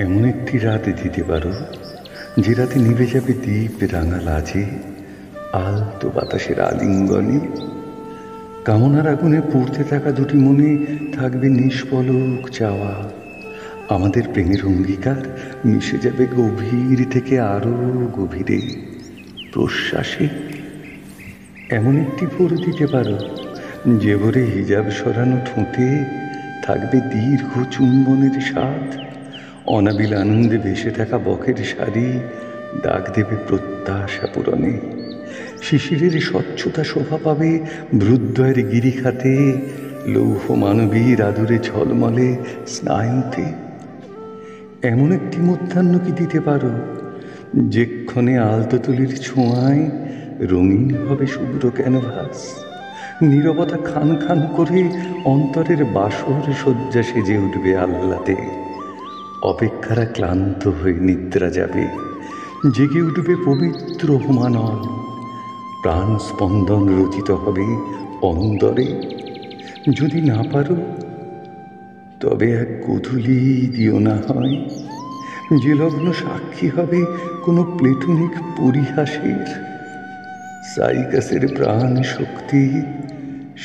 এমন একটি রাত দিতে পারো যে রাতে নিভে যাবে দ্বীপ রাঙা লাজে, আলতো বাতাসের আলিঙ্গনে। কামনার আগুনে পুড়তে থাকা দুটি মনে থাকবে নিষ্পলক চাওয়া। আমাদের প্রেমের অঙ্গীকার মিশে যাবে গভীর থেকে আরো গভীরে প্রশ্বাসে। এমন একটি ভোর দিতে পারো যে ভোরে হিজাব সরানো ঠোঁটে থাকবে দীর্ঘ চুম্বনের স্বাদ। অনাবিল আনন্দে ভেসে থাকা বকের শাড়ি ডাক দেবে প্রত্যাশা পূরণে। শিশিরের স্বচ্ছতা শোভা পাবে ভ্রুদ্বয়ের গিরিখাতে, লৌহ মানবীর আদুরে ঝলমলে স্নায়ুতে। এমন একটি মধ্যাহ্ন কি দিতে পারো যেক্ষণে আলতো তুলির ছোঁয়ায় রঙিন হবে শুভ্র ক্যানভাস। নীরবতা খান খান করে অন্তরের বাসর শয্যা সেজে উঠবে আহ্লাদে। অপেক্ষারা ক্লান্ত হয়ে নিদ্রা যাবে, জেগে উঠবে পবিত্র হোমানল। প্রাণ স্পন্দন রচিত হবে অন্দরে। যদি না পারো তবে এক গোধূলি দিও না হয়, যে লগ্ন সাক্ষী হবে কোনো প্লেটনিক পরিহাসের। সাইকাসের প্রাণ শক্তি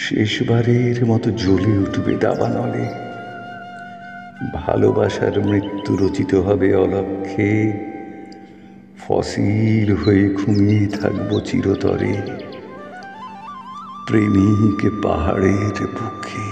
শেষবারের মতো জ্বলে উঠবে দাবানলে। ভালোবাসার মৃত্যু রচিত হবে অলক্ষ্যে, ফসিল হয়ে ঘুমিয়ে থাকবো চিরতরে প্রেমিক পাহাড়ের বুকে।